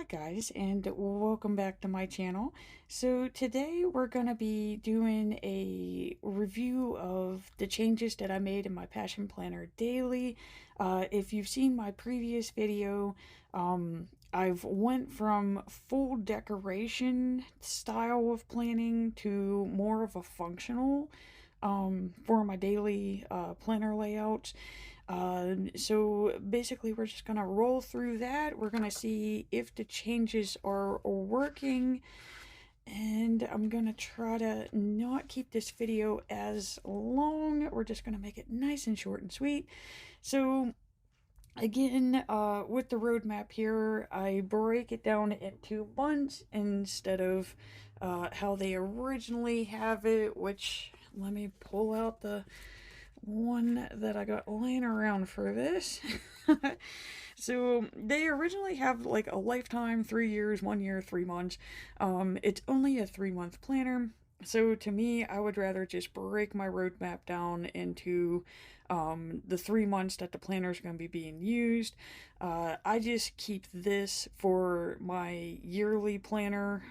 guys, and welcome back to my channel. So today we're going to be doing a review of the changes that I made in my Passion Planner Daily. If you've seen my previous video, I've went from full decoration style of planning to more of a functional for my daily planner layouts. So basically we're just gonna roll through that. We're gonna see if the changes are working, and I'm gonna try to not keep this video as long. We're just gonna make it nice and short and sweet. So again, with the roadmap here, I break it down into months instead of how they originally have it, which let me pull out the one that I got laying around for this. So they originally have like a lifetime, 3 years, 1 year, 3 months. It's only a 3 month planner. So to me, I would rather just break my roadmap down into the 3 months that the planner is going to be being used. I just keep this for my yearly planner.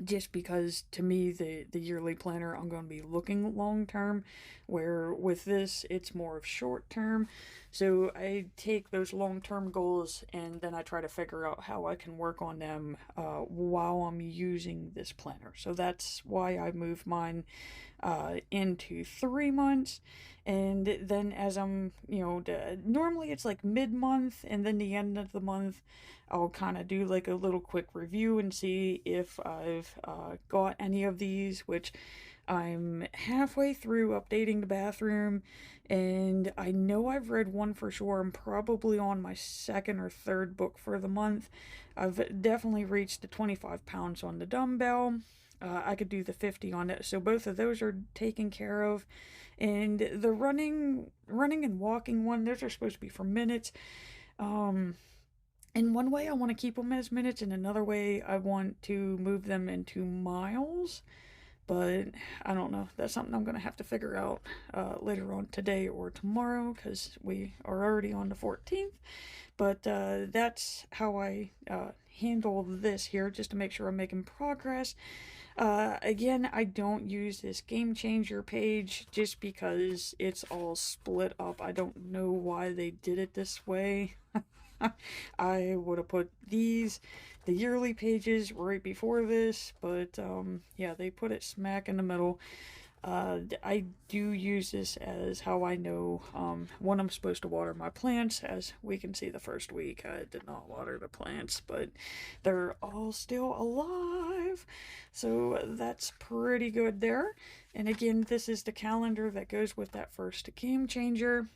Just because to me the yearly planner I'm going to be looking long term, where with this it's more of short term. So I take those long term goals and then I try to figure out how I can work on them while I'm using this planner. So that's why I moved mine into 3 months. And then as I'm, normally it's like mid-month, and then the end of the month I'll kind of do like a little quick review and see if I've got any of these, which I'm halfway through updating the bathroom, and I know I've read one for sure. I'm probably on my second or third book for the month. I've definitely reached the 25 pounds on the dumbbell. I could do the 50 on it, so both of those are taken care of. And the running and walking one, those are supposed to be for minutes. In one way, I want to keep them as minutes, and another way, I want to move them into miles. But I don't know. That's something I'm going to have to figure out later on today or tomorrow, because we are already on the 14th. But that's how I handle this here, just to make sure I'm making progress. Again, I don't use this Game Changer page just because it's all split up. I don't know why they did it this way. I would have put the yearly pages right before this, but yeah, they put it smack in the middle. I do use this as how I know when I'm supposed to water my plants. As we can see, the first week I did not water the plants, but they're all still alive, so that's pretty good there. And again, this is the calendar that goes with that first Game Changer.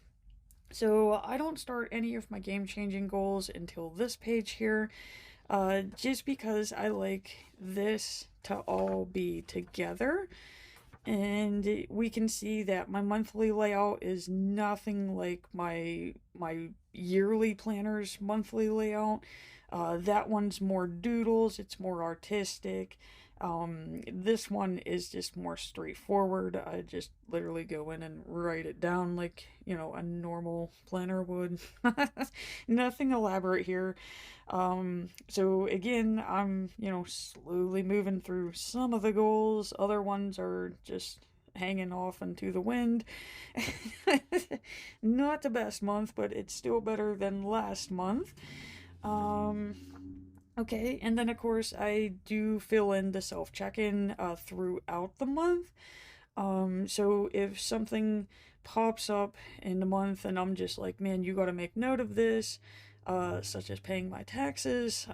So I don't start any of my game changing goals until this page here, just because I like this to all be together. And we can see that my monthly layout is nothing like my yearly planner's monthly layout. That one's more doodles, it's more artistic. This one is just more straightforward. I just literally go in and write it down like, a normal planner would. Nothing elaborate here. So again, I'm, slowly moving through some of the goals. Other ones are just hanging off into the wind. Not the best month, but it's still better than last month. Okay, and then of course I do fill in the self check-in throughout the month. So if something pops up in the month and I'm just like, man, you got to make note of this, such as paying my taxes,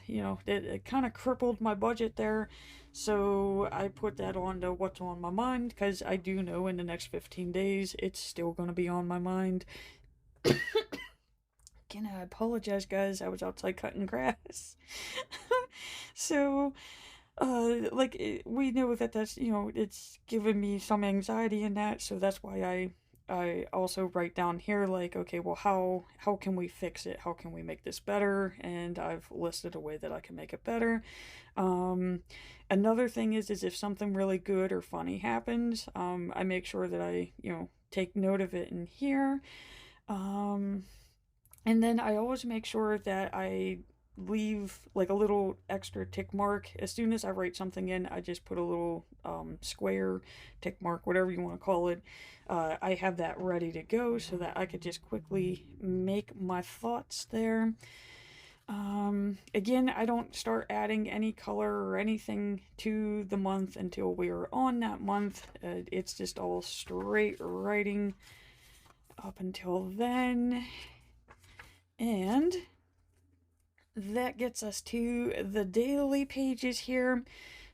it kind of crippled my budget there. So I put that on to what's on my mind, because I do know in the next 15 days it's still going to be on my mind. Again, I apologize, guys. I was outside cutting grass. So, we know that that's, it's given me some anxiety in that, so that's why I also write down here, like, okay, well, how can we fix it? How can we make this better? And I've listed a way that I can make it better. Another thing is if something really good or funny happens, I make sure that I, take note of it in here. And then I always make sure that I leave like a little extra tick mark. As soon as I write something in, I just put a little square tick mark, whatever you want to call it. I have that ready to go so that I could just quickly make my thoughts there. Again, I don't start adding any color or anything to the month until we are on that month. It's just all straight writing up until then. And that gets us to the daily pages here.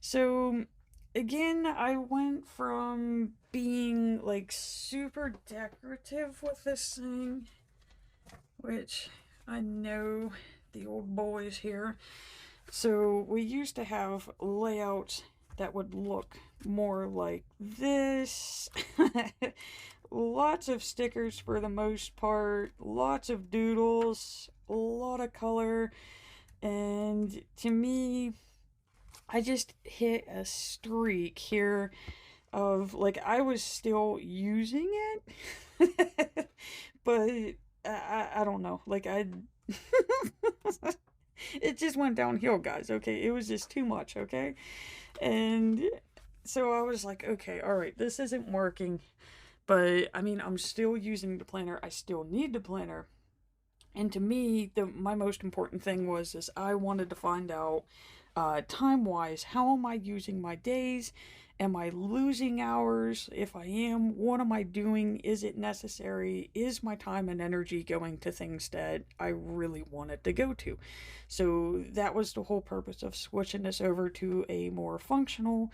So again, I went from being like super decorative with this thing, which I know the old boys here. So we used to have layouts that would look more like this. Lots of stickers for the most part, lots of doodles, a lot of color, and to me, I just hit a streak here of like I was still using it, but I don't know, like I it just went downhill, guys. Okay, it was just too much. Okay, and so I was like, okay, all right, this isn't working. But I mean, I'm still using the planner. I still need the planner. And to me, my most important thing was is I wanted to find out time-wise, how am I using my days? Am I losing hours? If I am, what am I doing? Is it necessary? Is my time and energy going to things that I really wanted to go to? So that was the whole purpose of switching this over to a more functional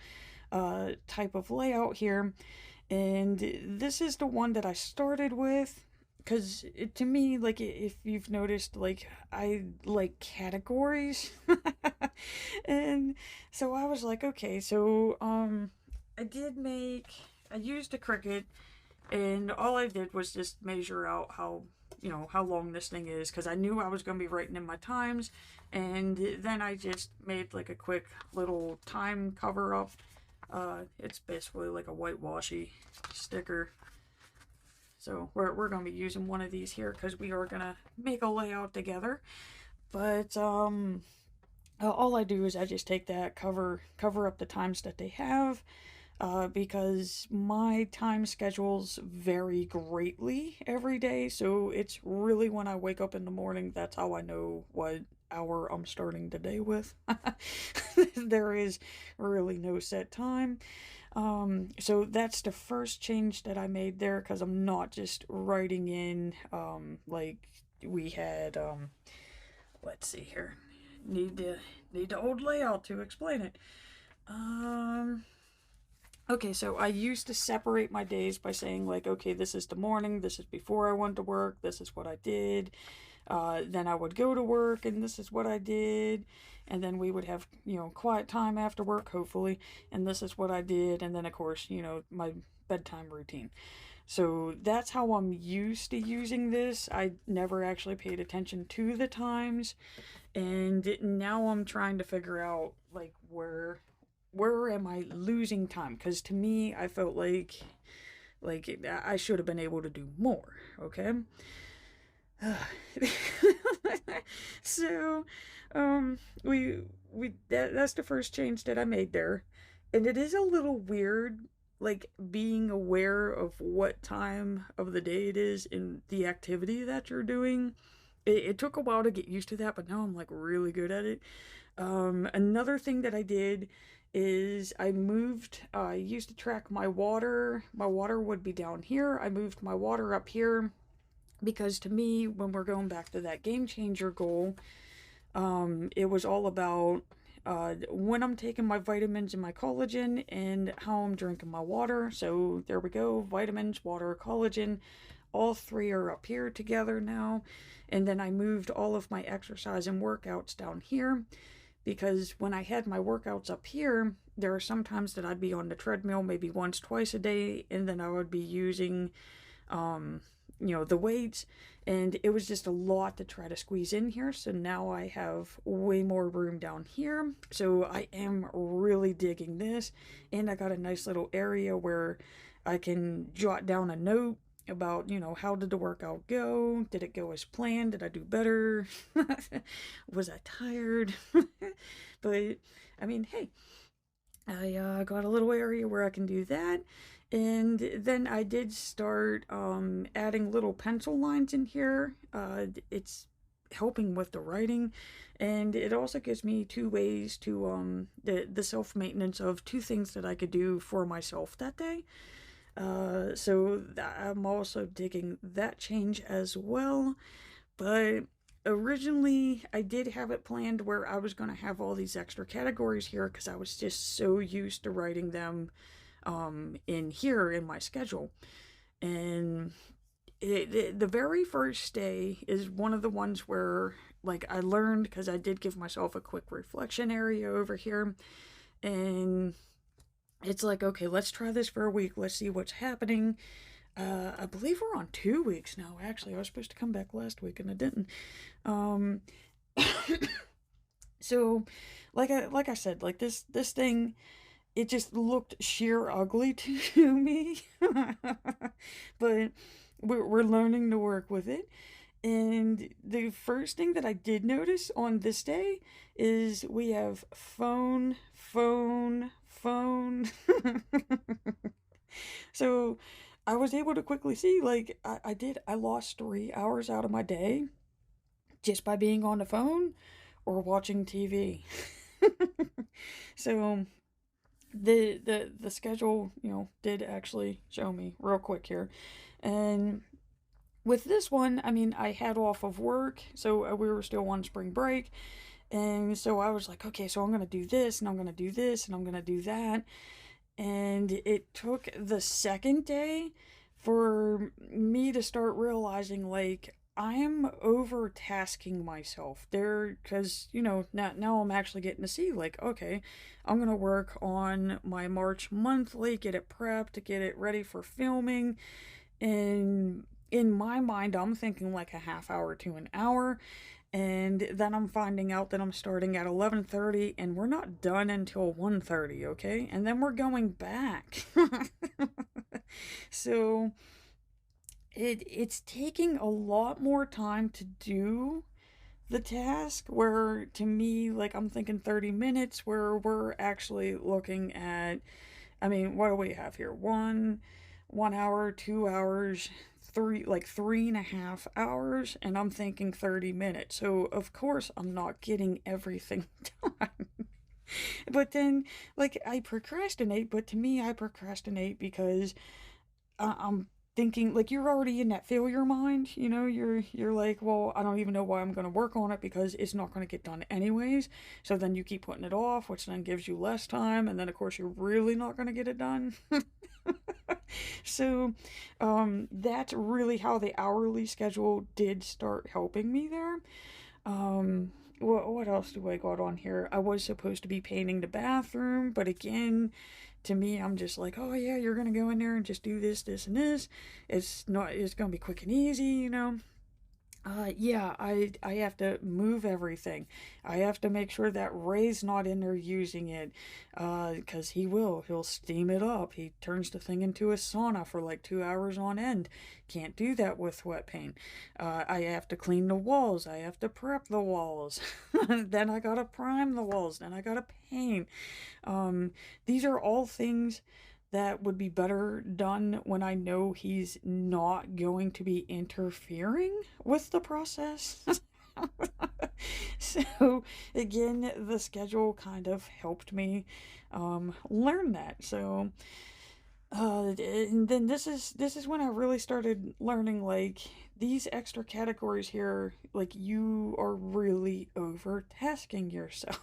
type of layout here. And this is the one that I started with because to me, like, if you've noticed, like, I like categories. And so I was like, okay, so I did make, I used a Cricut, and all I did was just measure out how, you know, how long this thing is, because I knew I was going to be writing in my times. And then I just made like a quick little time cover up. It's basically like a whitewashy sticker. So we're going to be using one of these here because we are going to make a layout together. But all I do is I just take that, cover up the times that they have, because my time schedules vary greatly every day. So it's really when I wake up in the morning, that's how I know what hour I'm starting the day with. There is really no set time. So that's the first change that I made there because I'm not just writing in, like we had, let's see here. Need the old layout to explain it. Okay, so I used to separate my days by saying like, okay, this is the morning, this is before I went to work, this is what I did. Then I would go to work and this is what I did. And then we would have, you know, quiet time after work, hopefully. And this is what I did. And then, of course, you know, my bedtime routine. So that's how I'm used to using this. I never actually paid attention to the times. And now I'm trying to figure out, like, where am I losing time? Because to me, I felt like I should have been able to do more, okay? So, that's the first change that I made there, and it is a little weird, like being aware of what time of the day it is in the activity that you're doing. It took a while to get used to that, but now I'm like really good at it. Another thing that I did is I moved. I used to track my water. My water would be down here. I moved my water up here because to me, when we're going back to that game changer goal, it was all about when I'm taking my vitamins and my collagen and how I'm drinking my water. So there we go, vitamins, water, collagen, all three are up here together now. And then I moved all of my exercise and workouts down here because when I had my workouts up here, there are some times that I'd be on the treadmill maybe once, twice a day, and then I would be using you know, the weights, and it was just a lot to try to squeeze in here. So now I have way more room down here. So I am really digging this, and I got a nice little area where I can jot down a note about, how did the workout go? Did it go as planned? Did I do better? Was I tired? But I mean, hey, I got a little area where I can do that. And then I did start adding little pencil lines in here. It's helping with the writing, and it also gives me two ways to the self maintenance of two things that I could do for myself that day. I'm also digging that change as well. But originally, I did have it planned where I was going to have all these extra categories here because I was just so used to writing them in here in my schedule. And the very first day is one of the ones where, like, I learned because I did give myself a quick reflection area over here. And it's like, okay, let's try this for a week. Let's see what's happening. I believe we're on 2 weeks now. Actually, I was supposed to come back last week and I didn't. Um, so, like I said, like this thing, it just looked sheer ugly to me. But we're learning to work with it. And the first thing that I did notice on this day is we have phone, phone, phone. So I was able to quickly see, like, I lost 3 hours out of my day just by being on the phone or watching TV. So the schedule, did actually show me real quick here. And with this one, I mean, I had off of work, so we were still on spring break. And so I was like, okay, so I'm going to do this, and I'm going to do this, and I'm going to do that. And it took the second day for me to start realizing, like, I'm overtasking myself there because, now I'm actually getting to see, like, okay, I'm going to work on my March monthly, get it prepped, get it ready for filming. And in my mind, I'm thinking like a half hour to an hour. And then I'm finding out that I'm starting at 11:30 and we're not done until 1:30, okay? And then we're going back. So it's taking a lot more time to do the task, where to me, like, I'm thinking 30 minutes, where we're actually looking at, I mean, what do we have here? 1 hour, 2 hours, 3.5 hours, and I'm thinking 30 minutes. So of course I'm not getting everything done. But then, like, I procrastinate, but to me, I procrastinate because I'm thinking, like, you're already in that failure mind, you're like, well, I don't even know why I'm going to work on it because it's not going to get done anyways. So then you keep putting it off, which then gives you less time, and then of course you're really not going to get it done. So that's really how the hourly schedule did start helping me there. What else do I got on here? I was supposed to be painting the bathroom, but again, to me, I'm just like, oh yeah, you're gonna go in there and just do this, this, and this. It's gonna be quick and easy. Yeah, I have to move everything. I have to make sure that Ray's not in there using it, because he'll steam it up. He turns the thing into a sauna for like 2 hours on end. Can't do that with wet paint. I have to clean the walls. I have to prep the walls. Then I gotta prime the walls. Then I gotta paint. These are all things that would be better done when I know he's not going to be interfering with the process. So again, the schedule kind of helped me learn that. So and then this is when I really started learning, like, these extra categories here, like, you are really overtasking yourself.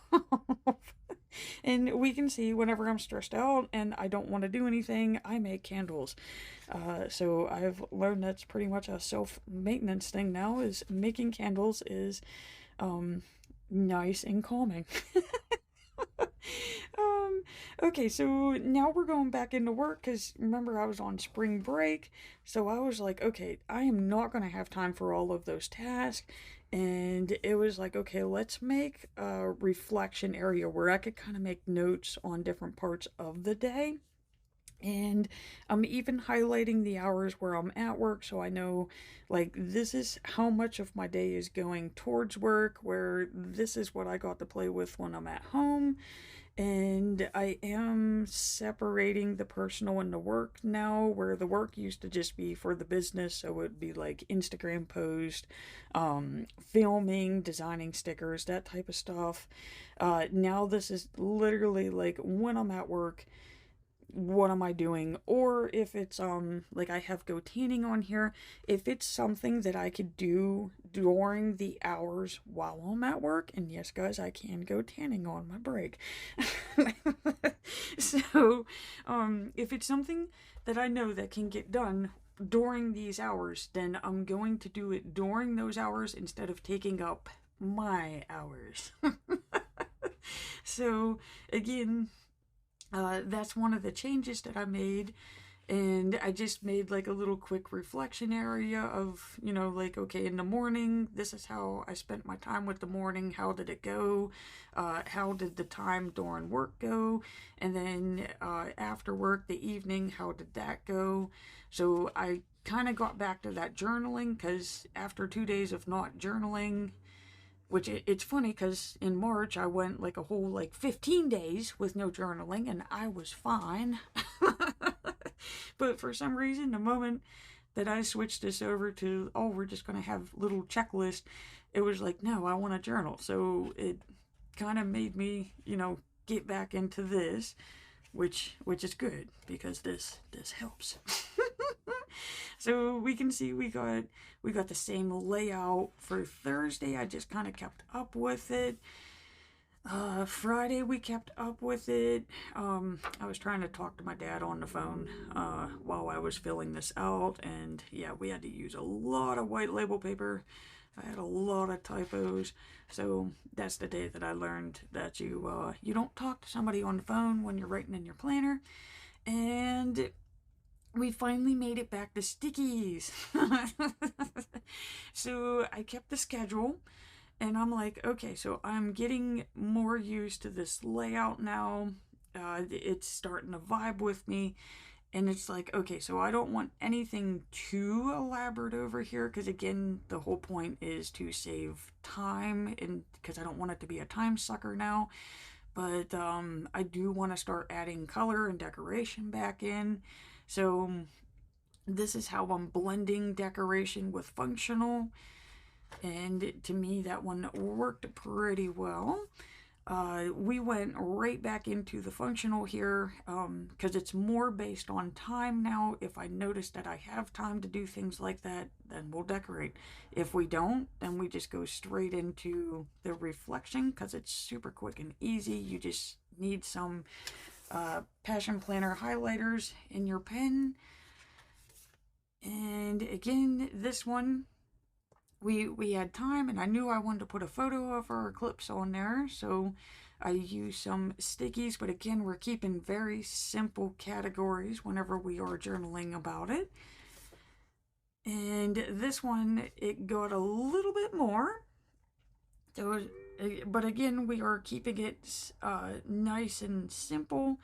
And we can see whenever I'm stressed out and I don't want to do anything, I make candles. So I've learned that's pretty much a self-maintenance thing now, is making candles is nice and calming. Okay, so now we're going back into work because remember I was on spring break. So I was like, okay, I am not going to have time for all of those tasks. And it was like, okay, let's make a reflection area where I could kind of make notes on different parts of the day. And I'm even highlighting the hours where I'm at work, so I know, like, this is how much of my day is going towards work, where this is what I got to play with when I'm at home. And I am separating the personal and the work now, where the work used to just be for the business, so it would be like Instagram post, filming, designing stickers, that type of stuff. Now this is literally like when I'm at work, what am I doing? Or if it's like I have go tanning on here, if it's something that I could do during the hours while I'm at work, and yes guys, I can go tanning on my break. So if it's something that I know that can get done during these hours, then I'm going to do it during those hours instead of taking up my hours. So again, that's one of the changes that I made. And I just made like a little quick reflection area of, like, okay, in the morning, this is how I spent my time with the morning. How did it go? How did the time during work go? And then after work, the evening, how did that go? So I kind of got back to that journaling, because after 2 days of not journaling, which it's funny because in March I went like a whole like 15 days with no journaling and I was fine. But for some reason, the moment that I switched this over to, oh, we're just going to have little checklist, it was like, no, I want to journal. So it kind of made me, get back into this, which is good because this helps. So we can see we got the same layout for Thursday. I just kind of kept up with it. Friday we kept up with it. I was trying to talk to my dad on the phone while I was filling this out, and yeah, we had to use a lot of white label paper. I had a lot of typos, so that's the day that I learned that you don't talk to somebody on the phone when you're writing in your planner. And we finally made it back to stickies. So I kept the schedule, and I'm like, okay, so I'm getting more used to this layout now. It's starting to vibe with me. And it's like, okay, so I don't want anything too elaborate over here, because again, the whole point is to save time, and because I don't want it to be a time sucker now. But I do want to start adding color and decoration back in. So this is how I'm blending decoration with functional, and to me that one worked pretty well. We went right back into the functional here, because it's more based on time now. If I notice that I have time to do things like that, then we'll decorate. If we don't, then we just go straight into the reflection, because it's super quick and easy. You just need some Passion Planner highlighters in your pen. And again, this one, we had time, and I knew I wanted to put a photo of our eclipse on there, so I used some stickies. But again, we're keeping very simple categories whenever we are journaling about it. And this one, it got a little bit more. So, but again, we are keeping it nice and simple.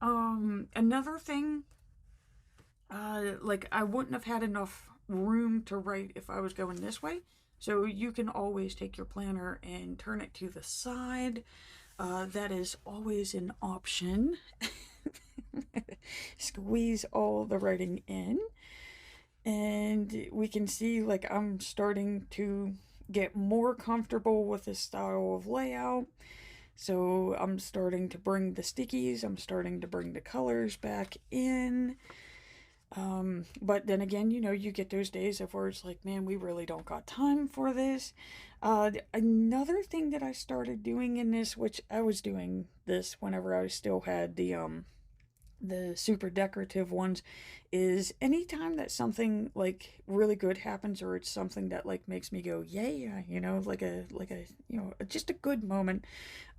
Another thing, like, I wouldn't have had enough room to write if I was going this way. So you can always take your planner and turn it to the side. That is always an option. Squeeze all the writing in. And we can see, like, I'm starting to get more comfortable with this style of layout. So I'm starting to bring the stickies, I'm starting to bring the colors back in. But then again, you get those days of where it's like, man, we really don't got time for this. Another thing that I started doing in this, which I was doing this whenever I still had the super decorative ones, is anytime that something like really good happens, or it's something that like makes me go yeah, like a just a good moment,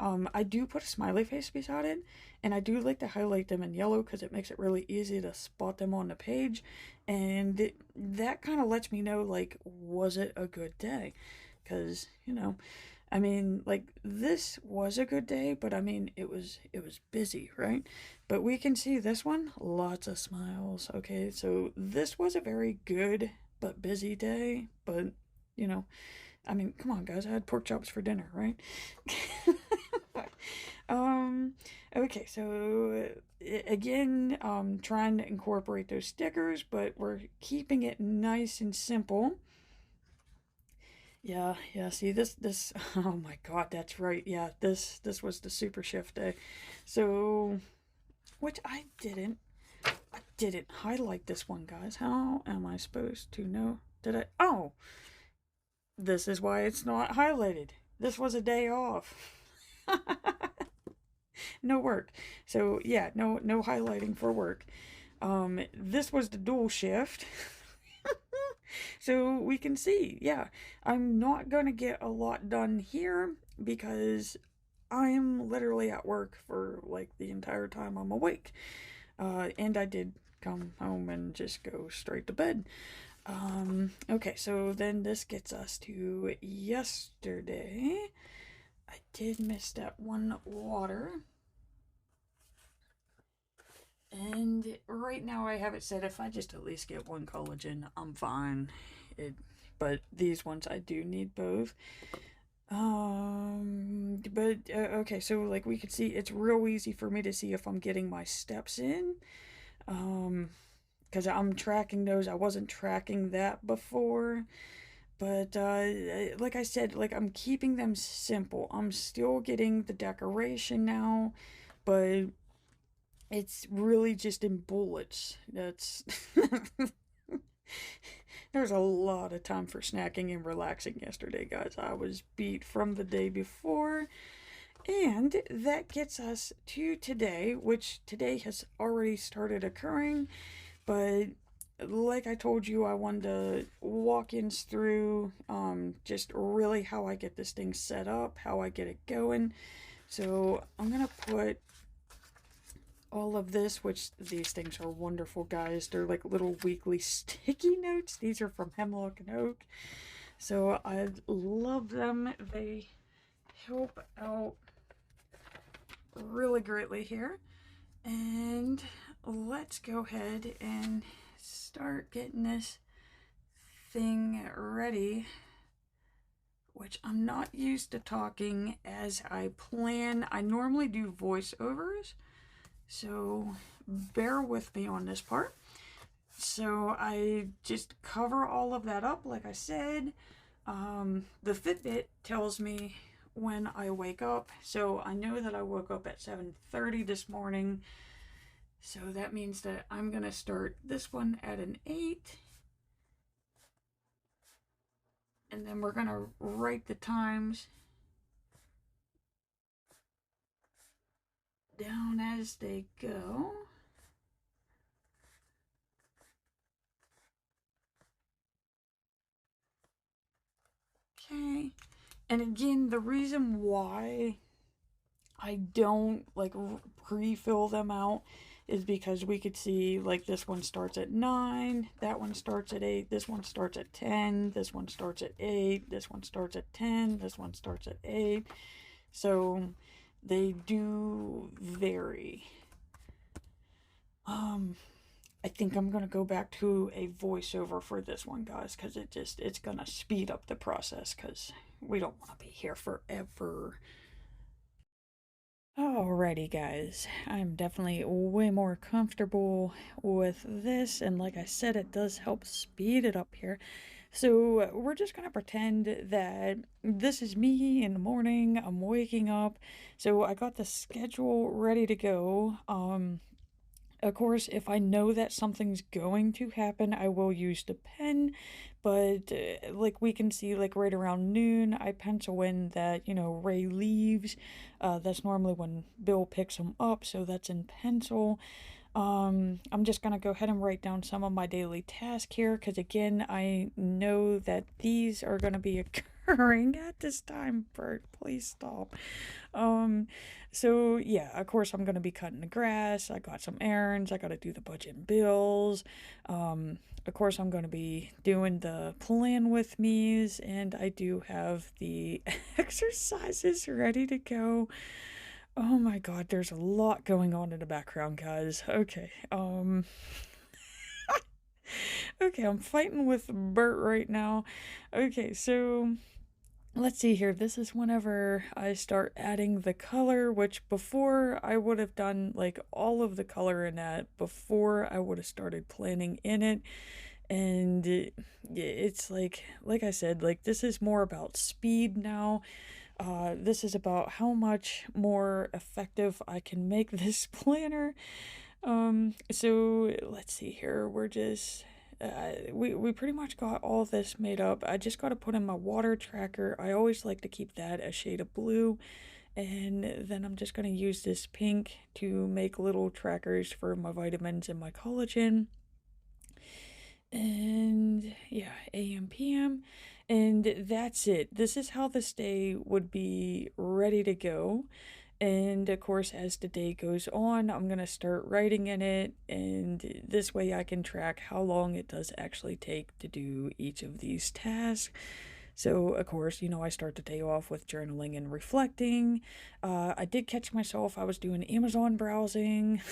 I do put a smiley face beside it, and I do like to highlight them in yellow because it makes it really easy to spot them on the page. And that kind of lets me know, like, was it a good day? Because I mean, like, this was a good day, but I mean, it was busy, right? But we can see this one, lots of smiles. Okay, so this was a very good but busy day, but you know, I mean, come on, guys, I had pork chops for dinner, right? um, okay, so again, trying to incorporate those stickers, but we're keeping it nice and simple. Yeah, yeah, see this oh my God, that's right. Yeah, this was the super shift day. So, which I didn't highlight this one, guys. How am I supposed to know? Did I? Oh, this is why it's not highlighted. This was a day off. No work. So, yeah, no highlighting for work. This was the dual shift. So we can see, yeah, I'm not going to get a lot done here because I'm literally at work for like the entire time I'm awake. And I did come home and just go straight to bed. Okay, so then this gets us to yesterday. I did miss that one water. And right now I have it set if I just at least get one collagen, I'm fine. But these ones I do need both. But okay, so like we can see, it's real easy for me to see if I'm getting my steps in. Because I'm tracking those. I wasn't tracking that before. But like I said, like I'm keeping them simple. I'm still getting the decoration now, but it's really just in bullets. That's there's a lot of time for snacking and relaxing yesterday, guys. I was beat from the day before. And that gets us to today, which today has already started occurring. But like I told you, I wanted to walk in through just really how I get this thing set up, how I get it going. So I'm going to put all of this, which these things are wonderful, guys. They're like little weekly sticky notes. These are from Hemlock and Oak. So I love them. They help out really greatly here. And let's go ahead and start getting this thing ready, which I'm not used to talking as I plan. I normally do voiceovers, so bear with me on this part. So I just cover all of that up, like I said. The Fitbit tells me when I wake up, so I know that I woke up at 7:30 this morning. So that means that I'm gonna start this one at an 8. And then we're gonna write the times down as they go. Okay. And again, the reason why I don't like pre-fill them out is because we could see like this one starts at 9, that one starts at 8, this one starts at 10, this one starts at 8, this one starts at 10, this one starts at 8. So they do vary. I think I'm gonna go back to a voiceover for this one, guys, because it's gonna speed up the process because we don't want to be here forever. Alrighty, guys, I'm definitely way more comfortable with this, and like I said, it does help speed it up here. So we're just gonna pretend that this is me in the morning. I'm waking up, so I got the schedule ready to go. Of course, if I know that something's going to happen, I will use the pen. But like we can see, like right around noon, I pencil in that, Ray leaves. That's normally when Bill picks him up, so that's in pencil. I'm just gonna go ahead and write down some of my daily tasks here, because again, I know that these are gonna be occurring at this time. Bert, please stop. Um, So yeah, of course I'm gonna be cutting the grass. I got some errands. I gotta do the budget and bills. Of course I'm gonna be doing the plan with me's, and I do have the exercises ready to go. Oh my God, there's a lot going on in the background, guys. Okay, okay, I'm fighting with Bert right now. Okay, so let's see here. This is whenever I start adding the color, which before I would have done like all of the color in that before I would have started planning in it. And it's like I said, like this is more about speed now. This is about how much more effective I can make this planner. So let's see here. We're just we pretty much got all this made up. I just got to put in my water tracker. I always like to keep that a shade of blue, and then I'm just going to use this pink to make little trackers for my vitamins and my collagen. And yeah, AM PM, and that's it. This is how this day would be ready to go. And of course, as the day goes on, I'm going to start writing in it, and this way I can track how long it does actually take to do each of these tasks. So, of course, I start the day off with journaling and reflecting. I did catch myself, I was doing Amazon browsing.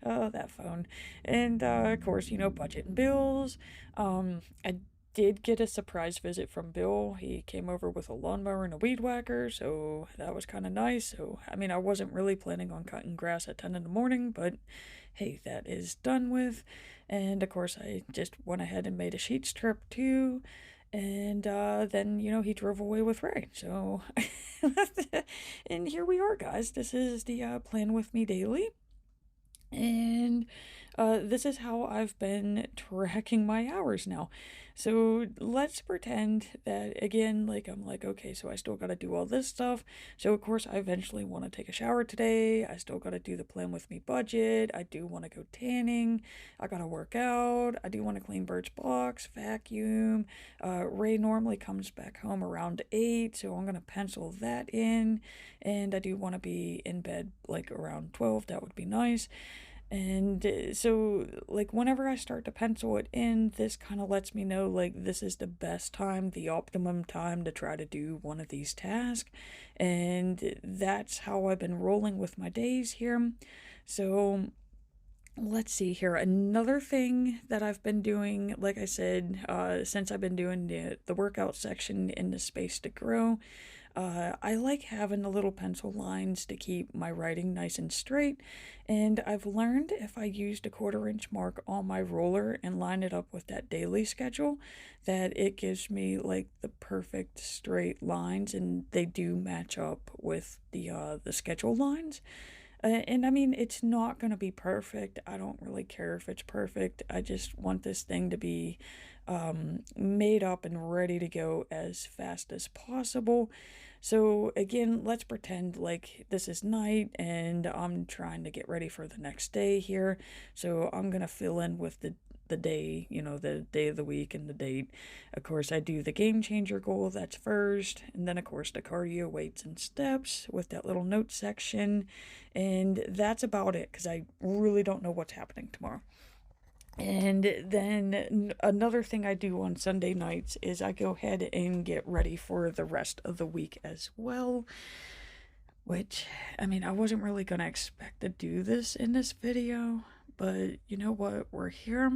Oh, that phone. And, of course, budget and bills. I did get a surprise visit from Bill. He came over with a lawnmower and a weed whacker, so that was kind of nice. So, I mean, I wasn't really planning on cutting grass at 10 in the morning, but hey, that is done with. And of course, I just went ahead and made a sheet strip too. And then, he drove away with Ray. So, and here we are, guys. This is the Plan With Me Daily. And this is how I've been tracking my hours now. So let's pretend that again, like I'm like, okay, so I still got to do all this stuff. So of course, I eventually want to take a shower today. I still got to do the Plan With Me budget. I do want to go tanning. I got to work out. I do want to clean Bert's box, vacuum. Ray normally comes back home around 8, so I'm going to pencil that in. And I do want to be in bed like around 12. That would be nice. And so, like, whenever I start to pencil it in, this kind of lets me know, like, this is the best time, the optimum time to try to do one of these tasks. And that's how I've been rolling with my days here. So, let's see here. Another thing that I've been doing, like I said, since I've been doing the workout section in the Space to Grow, I like having the little pencil lines to keep my writing nice and straight, and I've learned if I used a 1/4 inch mark on my roller and line it up with that daily schedule, that it gives me like the perfect straight lines, and they do match up with the schedule lines. And I mean, it's not gonna be perfect. I don't really care if it's perfect. I just want this thing to be made up and ready to go as fast as possible. So again, let's pretend like this is night and I'm trying to get ready for the next day here. So I'm gonna fill in with the day, the day of the week and the date. Of course, I do the game changer goal, that's first, and then of course the cardio, weights, and steps with that little note section. And that's about it because I really don't know what's happening tomorrow. And then another thing I do on Sunday nights is I go ahead and get ready for the rest of the week as well. Which, I mean, I wasn't really gonna expect to do this in this video, but you know what? We're here.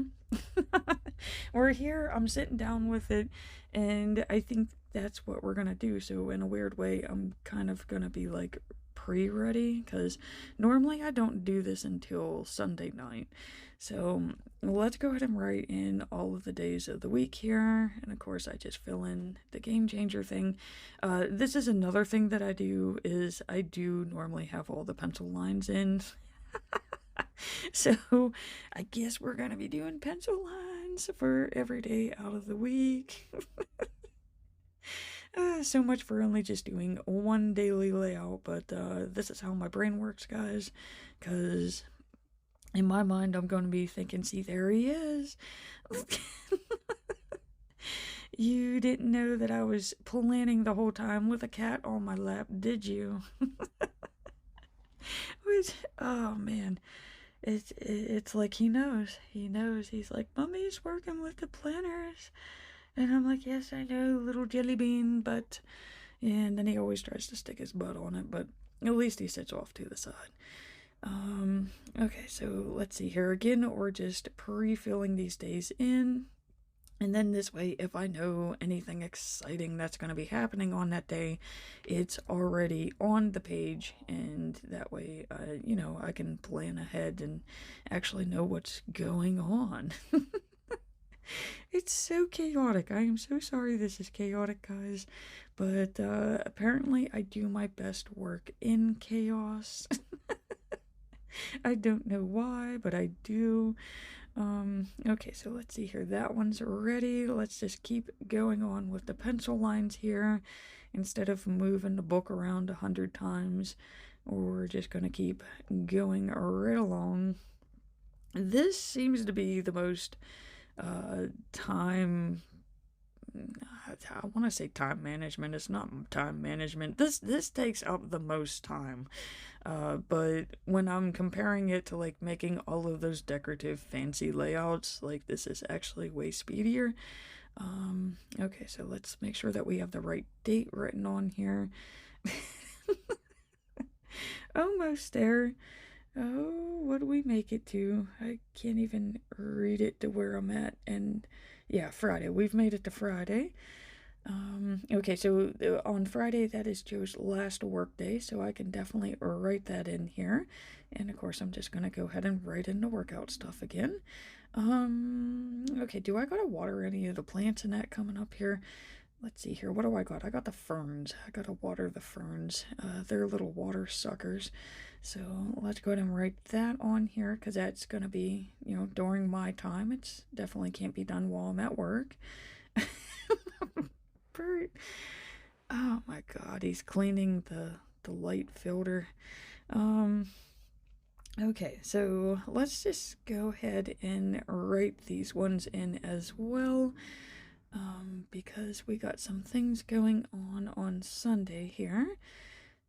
We're here. I'm sitting down with it, and I think that's what we're gonna do. So, in a weird way, I'm kind of gonna be like pre-ready because normally I don't do this until Sunday night. So, let's go ahead and write in all of the days of the week here. And of course, I just fill in the game changer thing. This is another thing that I do is I do normally have all the pencil lines in. So I guess we're going to be doing pencil lines for every day out of the week. So much for only just doing one daily layout, but this is how my brain works, guys, because in my mind, I'm going to be thinking, see, there he is. You didn't know that I was planning the whole time with a cat on my lap, did you? oh man, it's like he knows, he's like, Mummy's working with the planners, and I'm like, yes, I know, little jelly bean, but, and then he always tries to stick his butt on it, but at least he sits off to the side. Okay, so let's see here again, we're just pre-filling these days in. And then this way, if I know anything exciting that's going to be happening on that day, it's already on the page. And that way, I can plan ahead and actually know what's going on. It's so chaotic. I am so sorry this is chaotic, guys. But apparently, I do my best work in chaos. I don't know why, but I do. Okay, so let's see here. That one's ready. Let's just keep going on with the pencil lines here. Instead of moving the book around 100 times, we're just gonna keep going right along. This seems to be the most time, I want to say time management. It's not time management. This takes up the most time. But when I'm comparing it to like making all of those decorative fancy layouts, like this is actually way speedier. Okay, so let's make sure that we have the right date written on here. Almost there. Oh, what do we make it to? I can't even read it to where I'm at. And yeah, Friday. We've made it to Friday. Okay, so on Friday, that is Joe's last work day, so I can definitely write that in here. And of course, I'm just gonna go ahead and write in the workout stuff again. Okay, do I gotta water any of the plants in that coming up here? Let's see here, what do I got? I got the ferns. I gotta water the ferns. They're little water suckers. So let's go ahead and write that on here, because that's gonna be, during my time. It's definitely can't be done while I'm at work. Bert. Oh my god, he's cleaning the light filter. Okay, so let's just go ahead and write these ones in as well. Because we got some things going on Sunday here.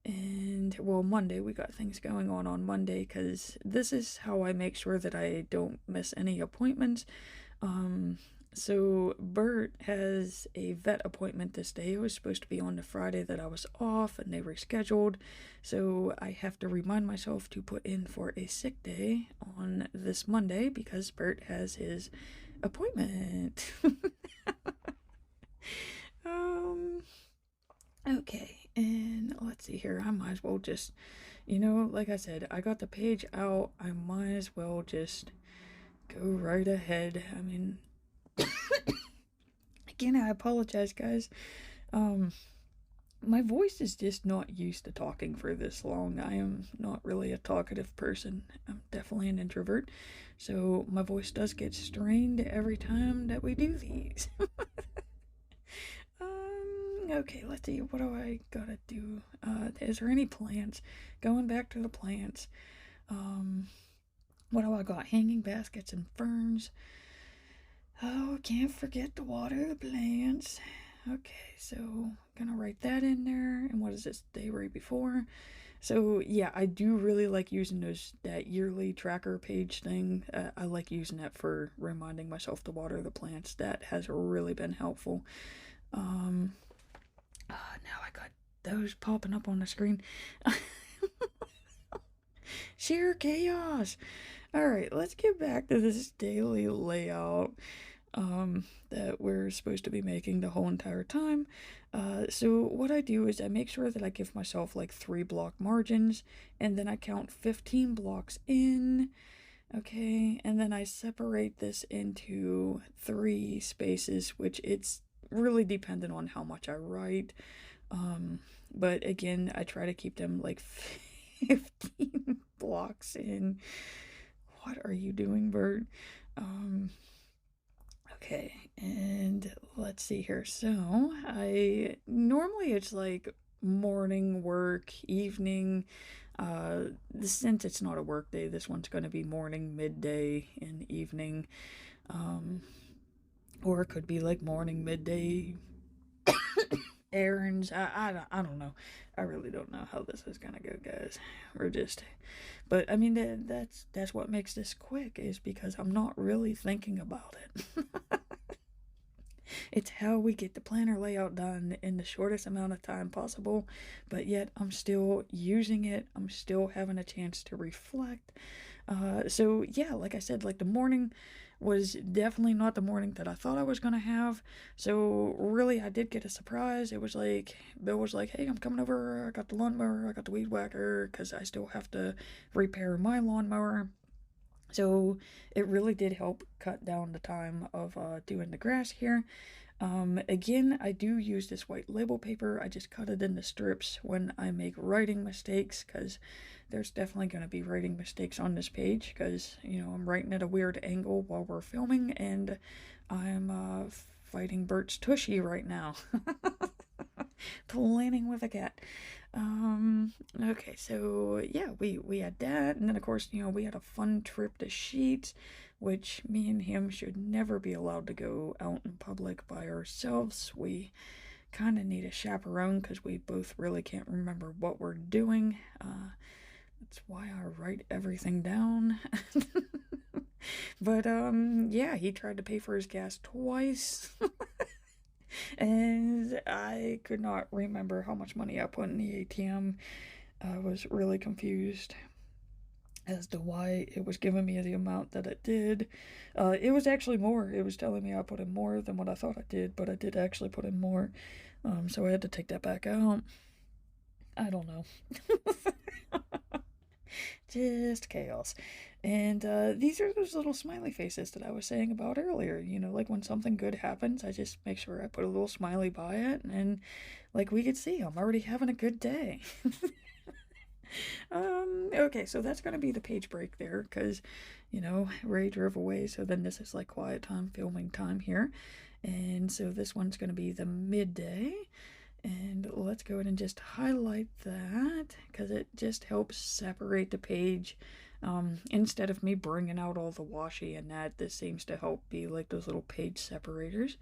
And, well, Monday, we got things going on Monday, because this is how I make sure that I don't miss any appointments. So Bert has a vet appointment this day. It was supposed to be on the Friday that I was off, and they rescheduled. So I have to remind myself to put in for a sick day on this Monday, because Bert has his appointment. Okay, and let's see here. I might as well just, like I said, I got the page out. I might as well just go right ahead. I mean, again, I apologize, guys. My voice is just not used to talking for this long. I am not really a talkative person. I'm definitely an introvert. So my voice does get strained every time that we do these. Okay, let's see. What do I gotta do? Is there any plants? Going back to the plants. What do I got? Hanging baskets and ferns. Oh, can't forget to water the plants. Okay, so gonna write that in there. And what is this day right before? So yeah, I do really like using that yearly tracker page thing. I like using that for reminding myself to water the plants. That has really been helpful. Now I got those popping up on the screen. Sheer chaos. Alright, let's get back to this daily layout that we're supposed to be making the whole entire time. So what I do is I make sure that I give myself like 3 block margins, and then I count 15 blocks in. Okay, and then I separate this into 3 spaces, which it's really dependent on how much I write. But again, I try to keep them like 15 blocks in. What are you doing, Bert? Okay, and let's see here. So normally it's like morning work, evening. Since it's not a work day, this one's going to be morning, midday, and evening. Or it could be like morning, midday, errands. I don't know. I really don't know how this is gonna go, guys. We're just, but I mean that's what makes this quick, is because I'm not really thinking about it. It's how we get the planner layout done in the shortest amount of time possible, but yet I'm still using it. I'm still having a chance to reflect. So yeah, like I said, like the morning was definitely not the morning that I thought I was gonna have. So really, I did get a surprise. It was like Bill was like, "Hey, I'm coming over. I got the lawnmower. I got the weed whacker because I still have to repair my lawnmower." So it really did help cut down the time of doing the grass here. Again, I do use this white label paper. I just cut it into strips when I make writing mistakes, because there's definitely going to be writing mistakes on this page, because, you know, I'm writing at a weird angle while we're filming, and I'm fighting Bert's tushy right now. Planning with a cat. Okay, so yeah, we had that, and then of course, you know, we had a fun trip to Sheetz, which me and him should never be allowed to go out in public by ourselves. We kind of need a chaperone because we both really can't remember what we're doing. That's why I write everything down. But yeah, he tried to pay for his gas twice. And I could not remember how much money I put in the ATM. I was really confused as to why it was giving me the amount that it did. It was actually more. It was telling me I put in more than what I thought I did, but I did actually put in more. So I had to take that back out. I don't know. Just chaos. And these are those little smiley faces that I was saying about earlier. You know, like when something good happens, I just make sure I put a little smiley by it, and like we could see, I'm already having a good day. Okay, so that's gonna be the page break there, because, you know, Ray drove away, so then this is like quiet time, filming time here. And so this one's gonna be the midday. And let's go ahead and just highlight that, because it just helps separate the page. Instead of me bringing out all the washi and that, this seems to help be like those little page separators.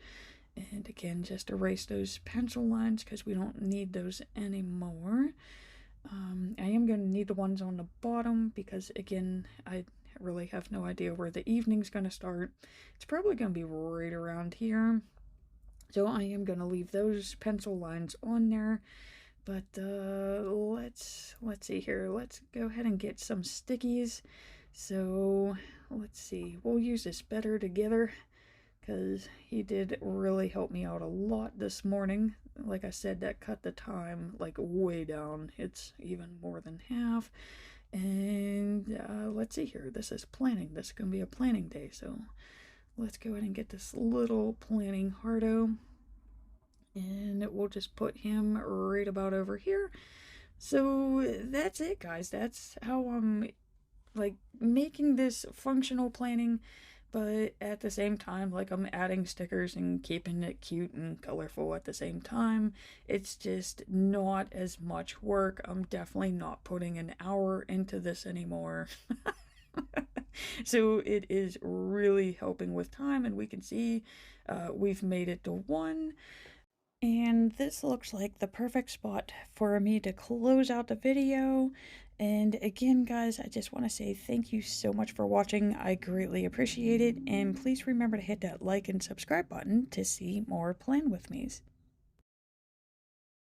And again, just erase those pencil lines because we don't need those anymore. I am going to need the ones on the bottom because, again, I really have no idea where the evening's going to start. It's probably going to be right around here. So I am going to leave those pencil lines on there. But let's see here. Let's go ahead and get some stickies. So let's see. We'll use this better together, because he did really help me out a lot this morning. Like I said, that cut the time like way down. It's even more than half. And let's see here. This is planning. This is going to be a planning day. So let's go ahead and get this little planning hardo. And we'll just put him right about over here. So that's it, guys. That's how I'm like making this functional planning, but at the same time, like, I'm adding stickers and keeping it cute and colorful at the same time. It's just not as much work. I'm definitely not putting an hour into this anymore. So it is really helping with time, and we can see we've made it to 1. And this looks like the perfect spot for me to close out the video. And again, guys, I just want to say thank you so much for watching. I greatly appreciate it. And please remember to hit that like and subscribe button to see more Plan With Me's.